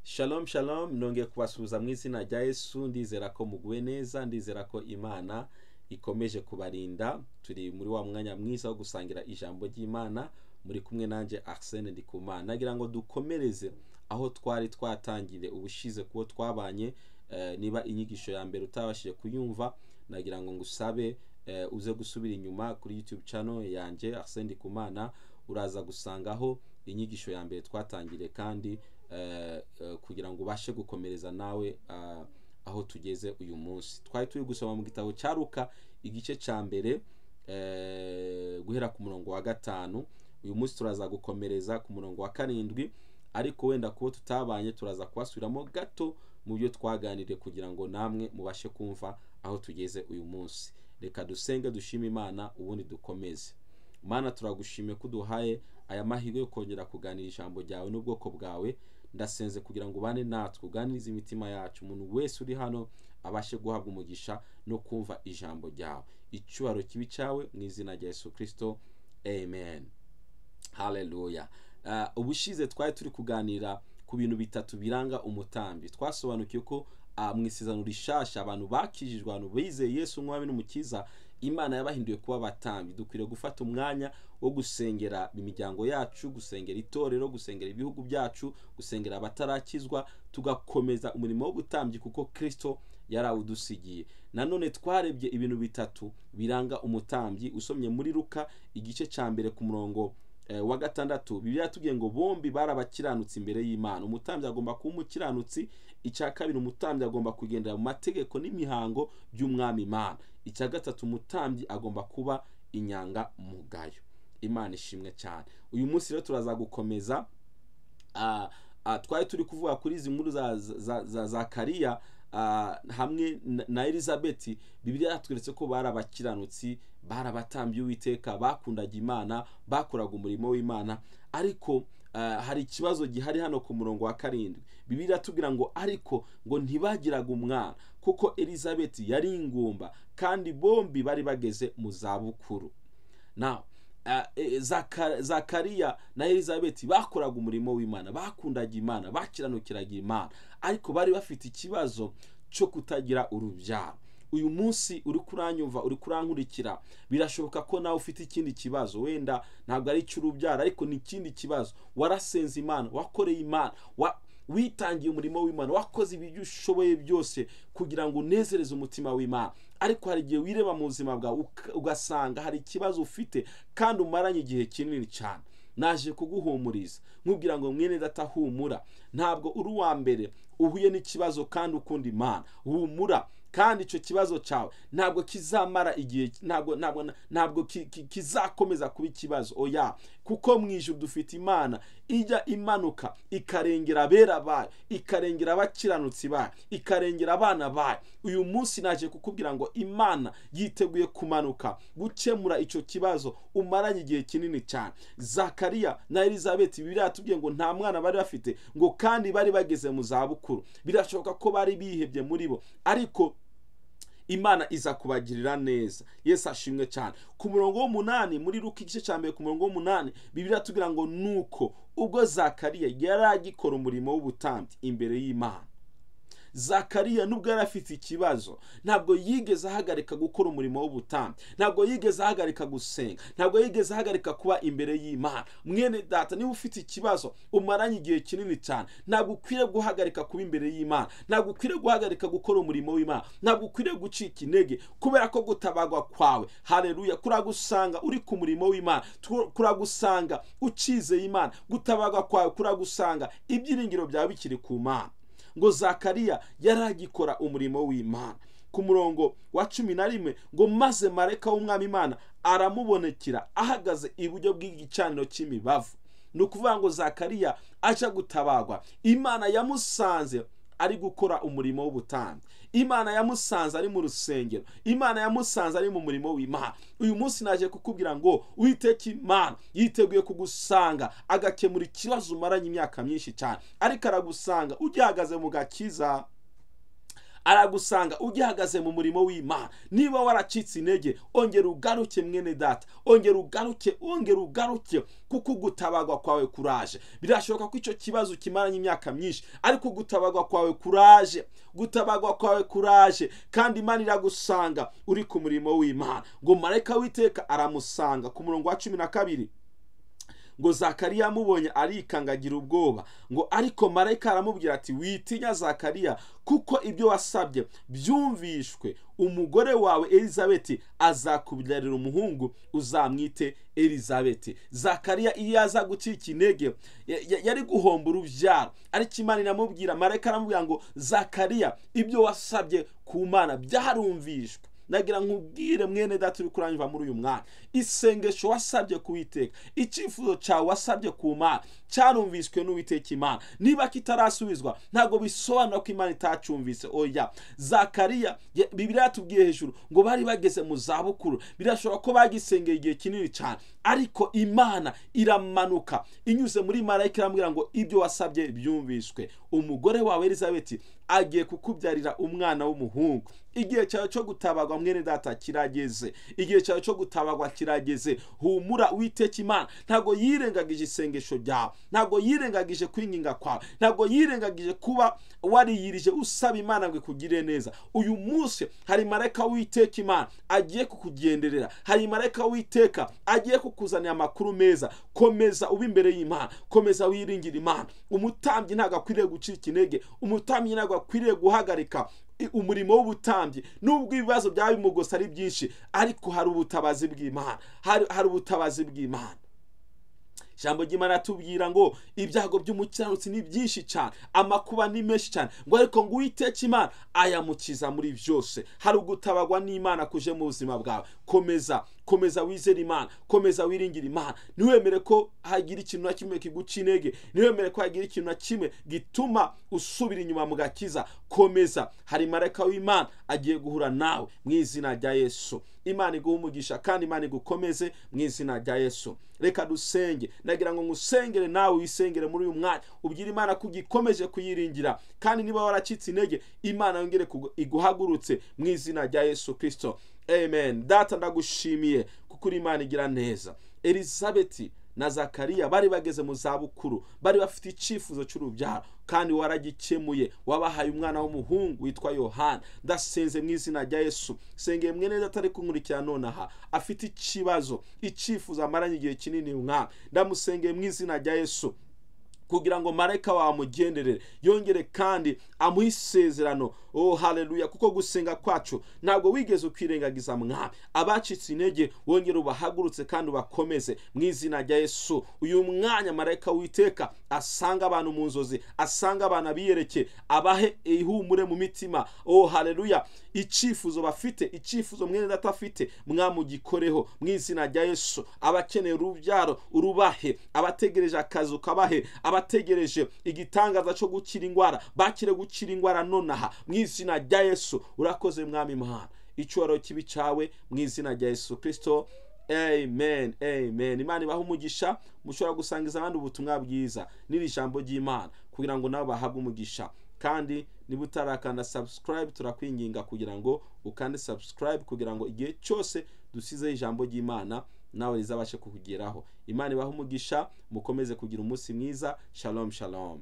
Shalom shalom, nongeye kubasuhuza mu izina rya Yesu. Ndizera ko muguwe neza, ndizera ko Imana ikomeje kubarinda. Turi muri wa mwanya mwiza wo gusangira ijambo ry'Imana, muri kumwe nanje ARSENE ndi ku Mana. Nagira ngo dukomereze aho twari twatangire ubushize kuko twabanye. Niba inyigisho ya mbere utabashije kuyumva, nagira ngo ngusabe uze gusubira inyuma kuri YouTube channel yanje ARSENE ndi ku Mana, uraza gusangaho inyigisho ya mbere twatangire, kandi kugira ngo ubashe gukomereza nawe aho tugeze uyu munsi. Twari turi gusoma mu gitabo cya Luka igice cya mbere guhera ku murongo wa 5. Uyu munsi turaza gukomereza ku murongo wa 7, ariko wenda kuko tutabanye turaza kubasubiramo gato mu byo twaganiriye kugira ngo namwe mubashe kumva aho tugeze uyu munsi. Reka dusenge dushime Imana ubundi dukomeze. Mana, turagushimiye ko duhaye aya mahirwe yo kongera kuganira ijambo ryawe n'ubwoko bwawe. Ndasenze kugira ngo ubane natwe, uganirize imitima yacu, umuntu wese uri hano abashe guhabwa umugisha no kumva ijambo ryawe. Icyubahiro kibi cyawe mu izina rya Yesu Kristo, amen. Haleluya. Ubushize twari turi kuganira ku bintu bitatu biranga umutambi. Twasobanukiye ko mu isezerano rishasha abantu bakijijwe, abantu bizeye Yesu nk'umwami n'umukiza, Imana yabahinduye kuba abatambi. Dukwiriye gufata umwanya wo gusengera imiryango yacu, gusengera itorero, gusengera ibihugu byacu, gusengera abatarakizwa, tugakomeza umurimo wo gutambyi kuko Kristo yarawudusigiye. Nanone twarebye ibintu bitatu biranga umutambyi. Usomye muri Luka igice cya mbere ku murongo wa 6, Bibiliya yatubwiye ngo bombi barabakiranutsi imbere y'Imana. Umutambyi agomba kuba umukiranutsi. Icya kabiri, umutambyi agomba kugendera mu mategeko n'imihango by'umwami Imana. Icya gatatu, umutambyi agomba kuba inyanga mugayo. Imana ishimwe cyane. Uyu munsi rero turaza gukomeza. Twari turi kuvuga kuri izi nkuru za Zakariya hamwe na Elizabeth. Bibiliya yatweretse ko barabakiranutsi, barabatambye Uwiteka, bakundaga Imana, bakoraga umurimo w'Imana. Ariko hari ikibazo gihari hano ku murongo wa 7. Bibiliya tubwira ngo ariko ngo ntibagiraga umwana kuko Elizabeth yari ingumba kandi bombi bari bageze mu zabukuru. Now Zakariya na Elizabeth bakoraga umurimo w'Imana, bakundaga Imana, bakiranukiraga Imana, ariko bari bafite ikibazo cyo kutagira urubyaro. Uyu munsi uri kuranyumva, uri kurankurikira, birashoboka ko nawe ufite ikindi kibazo. Wenda ntabwo ari cy'urubyaro, ariko ni ikindi kibazo. Warasenze Imana, wakoreye Imana, witangiye umurimo w'Imana, wakoze ibyo ushoboye byose kugira ngo unezereze umutima w'Imana, ariko hari igihe wireba mu buzima bwawe ugasanga hari ikibazo ufite kandi umaranye igihe kinini cyane. Naje kuguhumuriza nkubwira ngo mwene data, humura. Ntabwo uri uwa mbere uhuye n'ikibazo kandi ukunda Imana. Humura, kandi icyo kibazo cyawe ntabwo kizamara igihe, ntabwo kizakomeza kuba ikibazo. Oya, kuko mu ijuru dufite Imana ijya imanuka ikarengera abera bayo, ikarengera abakiranutsi bayo, ikarengera abana bayo. Uyu munsi naje kukubwira ngo Imana yiteguye kumanuka gukemura icyo kibazo umaranye igihe kinini cyane. Zakariya na Elizabeth, Bibiliya yatubwiye ngo nta mwana bari bafite, ngo kandi bari bageze mu zabukuru. Birashoboka ko bari bihebye muri bo, ariko Imana iza kubagirira neza. Yesu ashimwe cyane. Ku murongo w'8 muri Luka igice cya mbere ku murongo w'8, Bibiliya tubwira ngo nuko ubwo Zakariya yari agikora umurimo w'ubutambyi imbere y'Imana. Zakariya nubwo yari afite ikibazo, ntabwo yigeze ahagarika gukora umurimo w'ubutambyi, ntabwo yigeze ahagarika gusenga, ntabwo yigeze ahagarika kuba imbere y'Imana. Mwene data, niba ufite ikibazo umaranye igihe kinini cyane, ntabwo ukwiriye guhagarika kuba imbere y'Imana, ntabwo ukwiriye guhagarika gukora umurimo w'Imana, ntabwo ukwiriye gucika intege, kubera ko gutabagwa kwawe, haleluya, kuragusanga uri ku murimo w'Imana, kuragusanga ukizeye Imana. Gutabagwa kwawe kuragusanga ibyiringiro byawe bikiri ku Mana. Ngo Zakariya yaragikora umurimo w'Imana. Ku murongo wa 11, ngo maze marayika w'umwami Imana aramubonekera ahagaze iburyo bw'igicaniro cy'imibavu. Ni ukuvuga ngo Zakariya aje gutabagwa, Imana yamusanze ari gukora umurimo w'ubutambyi. Imana yamusanze ari mu rusengero, Imana yamusanze ari mu murimo w'Imana. Uyu munsi naje kukubwira ngo Uwiteka Imana yiteguye kugusanga agakemura ikibazo umaranye imyaka myinshi cyane, ariko aragusanga ugihagaze mu gakiza, aragusanga ugihagaze mu murimo w'Imana. Niba waracitse intege, ongera ugaruke mwene data, ongera ugaruke kuko gutabagwa kwawe kuraje. Birashoboka ko ico kibazo kimaranye imyaka myinshi, ariko gutabagwa kwawe kuraje, kandi Imana iragusanga uri ku murimo w'Imana. Ngo marayika w'Iteka aramusanga ku murongo wa 12. Ngo Zakariya amubonye arikangagira ubwoba, ngo ariko marayika aramubwira ati witinya Zakariya, kuko ibyo wasabye byumvishwe. Umugore wawe Elizabeti azakubyarira umuhungu, uzamwite Elizabeti. Zakariya iyo aza gucika intege yari guhomba urubyaro, ariko Imana iramubwira, marayika aramubwira ngo Zakariya, ibyo wasabye ku Mana byarumvishwe. Nagira nkubwire mwene data uri kuranyva muri uyu mwanya, isengesho wasabye kuwiteka, icyifuzo cyawe wasabye ku Mana cyarumviswe n'Uwiteka Imana. Niba kitarasubizwa ntago bisobanura ko Imana itacumvise. Oya, Zakariya Bibiliya yatubwiye hejuru ngo bari bageze mu zabukuru, birashobora ko bagisengeye igihe kinini cyane, ariko Imana iramanuka inyuze muri marayika iramubwira ngo ibyo wasabye byumvishwe. Umugore wawe Elizabeti agiye kukubyarira umwana w'umuhungu. Igihe cyawe cyo gutabagwa mwene data kirageze, igihe cyawe cyo gutabagwa kirageze. Humura, Uwiteka Imana ntago yirengagije isengesho ryawe, ntago yirengagije kwinginga kwawe, ntago yirengagije kuba wariyirije usaba Imana ngo kugire neza. Uyu munsi hari marayika w'Uwiteka Imana agiye kukugenderera, hari marayika w'Uwiteka agiye kukuzanira amakuru meza. Komeza ube imbere y'Imana, komeza wiringira Imana. Umutambyi ntago akwiriye gucika intege, umutambyi ntago akwiriye guhagarika umurimo w'ubutambyi. Nubwo ibibazo byaba bimugose ari byinshi, ariko hari ubutabazi bw'Imana, hari ubutabazi bw'Imana. Jambo ry'Imana tubwira ngo ibyago by'umukiranutsi ni byinshi cyane, amakuba ni menshi cyane, ngo ariko ngo Uwiteka Imana ayamukiza muri byose. Hari ugutabagwa n'Imana kuje mu buzima bwawe. Komeza wizere Imana, komeza wiringira Imana. Ntiwemere ko hagira ikintu na kimwe kiguca intege, ntiwemere ko hagira ikintu na kimwe gituma usubira inyuma mu gakiza. Komeza, hari marayika w'Imana agiye guhura nawe mu izina rya Yesu. Imana iguhe umugisha kandi Imana igukomeze mu izina rya Yesu. Reka dusenge. Nagira ngo ngusengere nawe wisengere muri uyu mwanya, ubwire Imana ko ugikomeje kuyiringira, kandi niba waracitse intege Imana yongere iguhagurutse mu izina rya Yesu Kristo. Amen. Data ndagushimiye kuko uri Imana igira neza. Elizabeti na Zakariya bari bageze mu zabukuru, bari bafite icyifuzo cy'urubyaro, kandi waragikemuye, wabahaye umwana w'umuhungu witwa Yohana. Ndasenze mu izina rya Yesu, sengeye mwene data ari kunkurikira nonaha afite ikibazo, icyifuzo amaranye igihe kinini umwana, ndamusengeye mu izina rya Yesu kugira ngo marayika wamugenderere, yongere kandi amuhe isezerano. Oh haleluya, kuko gusenga kwacu ntabwo wigeze ukwirengagiza Mwami. Abacitse intege wongere ubahagurutse kandi ubakomeze mu izina rya Yesu. Uyu mwanya marayika w'Uwiteka asanga abantu mu nzozi, asanga abantu abiyereke, abahe ihumure mu mitima. Oh haleluya, icyifuzo bafite, icyifuzo mwene data afite, Mwami ugikoreho mu izina rya Yesu. Abakeneye urubyaro urubahe, abategereje akazi ukabahe, abategereje igitangaza cyo gukira indwara bakire gukira indwara nonaha mu izina rya Yesu. Urakoze Mwami Imana, icyubahiro kibi cyawe mu izina rya Yesu Kristo. Amen, amen. Imana ibahe umugisha, mushobora gusangiza abandi ubutumwa bwiza n'iri jambo ry'Imana kugira ngo nabo bahabwe umugisha. Kandi niba utarakanda subscribe, turakwinginga kugira ngo ukande subscribe kugira ngo igihe cyose dusize ijambo ry'Imana nawe rizabashe kukugeraho. Imana ibahe umugisha, mukomeze kugira umunsi mwiza. Shalom, shalom.